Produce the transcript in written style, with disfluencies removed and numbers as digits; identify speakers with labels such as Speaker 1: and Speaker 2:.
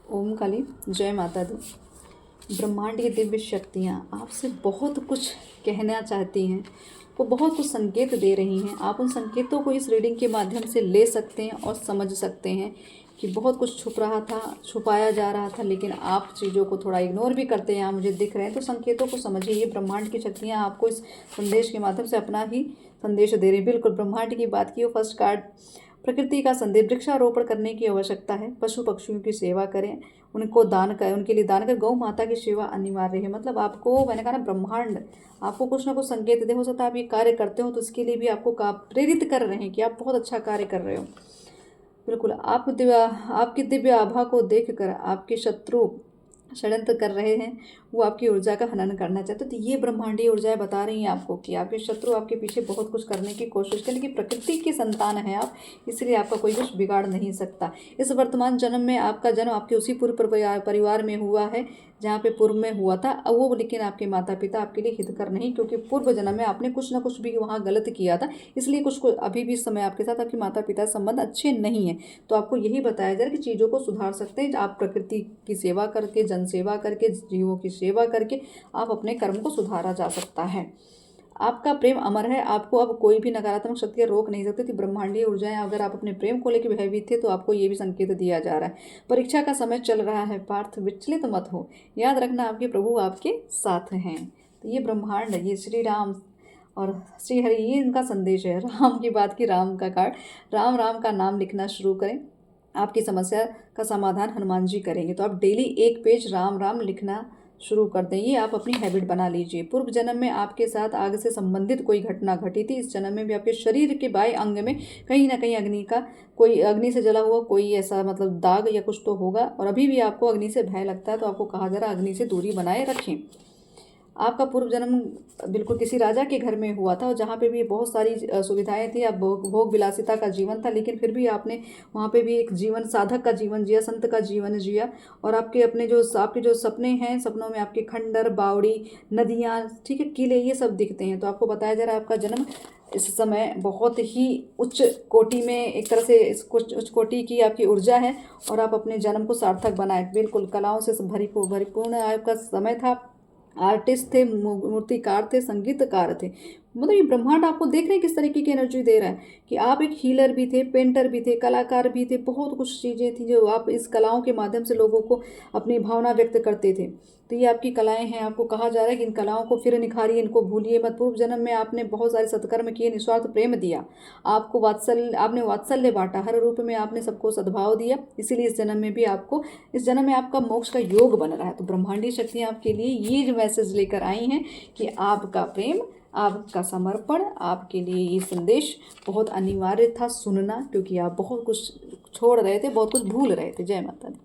Speaker 1: ओम काली जय माता दी। ब्रह्मांड की दिव्य शक्तियाँ आपसे बहुत कुछ कहना चाहती हैं, वो बहुत कुछ संकेत दे रही हैं। आप उन संकेतों को इस रीडिंग के माध्यम से ले सकते हैं और समझ सकते हैं कि बहुत कुछ छुप रहा था, छुपाया जा रहा था, लेकिन आप चीज़ों को थोड़ा इग्नोर भी करते हैं। यहाँ मुझे दिख रहे हैं, तो संकेतों को समझिए। ये ब्रह्मांड की शक्तियाँ आपको इस संदेश के माध्यम से अपना ही संदेश दे रही है। बिल्कुल ब्रह्मांड की बात की हो, फर्स्ट कार्ड प्रकृति का संदेश। वृक्षारोपण करने की आवश्यकता है, पशु पक्षियों की सेवा करें, उनको दान करें, उनके लिए दान करें। गौ माता की सेवा अनिवार्य है। मतलब आपको, मैंने कहा ना, ब्रह्मांड आपको कुछ ना कुछ संकेत दे। हो सकता है आप ये कार्य करते हो तो इसके लिए भी आपको प्रेरित कर रहे हैं कि आप बहुत अच्छा कार्य कर रहे हो। बिल्कुल आपकी दिव्य आभा को देखकर आपके शत्रु षड्यंत्र कर रहे हैं, वो आपकी ऊर्जा का हनन करना चाहते। तो ये ब्रह्मांडीय ऊर्जाएं बता रही हैं आपको कि आपके शत्रु आपके पीछे बहुत कुछ करने की कोशिश करें, लेकिन प्रकृति की संतान है आप, इसलिए आपका कोई कुछ बिगाड़ नहीं सकता। इस वर्तमान जन्म में आपका जन्म आपके उसी पूर्व परिवार में हुआ है जहाँ पे पूर्व में हुआ था। अब वो, लेकिन आपके माता पिता आपके लिए हितकर नहीं, क्योंकि पूर्व जन्म में आपने कुछ ना कुछ भी वहाँ गलत किया था, इसलिए कुछ अभी भी इस समय आपके साथ आपके माता पिता संबंध अच्छे नहीं हैं। तो आपको यही बताया जा रहा है कि चीज़ों को सुधार सकते हैं। आप प्रकृति की सेवा करके, जन सेवा करके, जीवों की सेवा करके आप अपने कर्म को सुधारा जा सकता है। आपका प्रेम अमर है, आपको अब कोई भी नकारात्मक शक्तियाँ रोक नहीं सकती थी। ब्रह्मांडीय ऊर्जाएं, अगर आप अपने प्रेम को लेकर भयभीत थे तो आपको ये भी संकेत दिया जा रहा है। परीक्षा का समय चल रहा है, पार्थ विचलित मत हो, याद रखना आपके प्रभु आपके साथ हैं। तो ये ब्रह्मांड, ये श्री राम और श्री हरि, ये इनका संदेश है। राम की बात की, राम का कार्ड, राम राम का नाम लिखना शुरू करें, आपकी समस्या का समाधान हनुमान जी करेंगे। तो आप डेली एक पेज राम राम लिखना शुरू कर दें, ये आप अपनी हैबिट बना लीजिए। पूर्व जन्म में आपके साथ आग से संबंधित कोई घटना घटी थी, इस जन्म में भी आपके शरीर के बाएं अंग में कहीं ना कहीं अग्नि से जला हुआ कोई ऐसा मतलब दाग या कुछ तो होगा, और अभी भी आपको अग्नि से भय लगता है, तो आपको कहा जा रहा है अग्नि से दूरी बनाए रखें। आपका पूर्व जन्म बिल्कुल किसी राजा के घर में हुआ था, और जहाँ पे भी बहुत सारी सुविधाएं थी, आप भोग विलासिता का जीवन था, लेकिन फिर भी आपने वहाँ पे भी एक जीवन, साधक का जीवन जिया, संत का जीवन जिया। और आपके जो सपने हैं, सपनों में आपके खंडर, बावड़ी, नदियाँ, ठीक है, किले, ये सब दिखते हैं। तो आपको बताया जा रहा है आपका जन्म इस समय बहुत ही उच्च कोटि में, एक तरह से उच्च कोटि की आपकी ऊर्जा है, और आप अपने जन्म को सार्थक बनाए। बिल्कुल कलाओं से भरिपूर्ण आपका समय था। आर्टिस्ट थे, मूर्तिकार थे, संगीतकार थे। मतलब ये ब्रह्मांड आपको देख रहे हैं किस तरीके की एनर्जी दे रहा है कि आप एक हीलर भी थे, पेंटर भी थे, कलाकार भी थे। बहुत कुछ चीज़ें थी जो आप इस कलाओं के माध्यम से लोगों को अपनी भावना व्यक्त करते थे। तो ये आपकी कलाएं हैं। आपको कहा जा रहा है कि इन कलाओं को फिर निखारिए, इनको भूलिए मत। पूर्व जन्म में आपने बहुत सारे सत्कर्म किए, निस्वार्थ प्रेम दिया, आपने वात्सल्य बांटा, हर रूप में आपने सबको सद्भाव दिया, इसीलिए इस जन्म में आपका मोक्ष का योग बन रहा है। तो ब्रह्मांडीय शक्तियाँ आपके लिए ये जो मैसेज लेकर आई हैं कि आपका प्रेम, आपका समर्पण, आपके लिए ये संदेश बहुत अनिवार्य था सुनना, क्योंकि आप बहुत कुछ छोड़ रहे थे, बहुत कुछ भूल रहे थे। जय माता दी।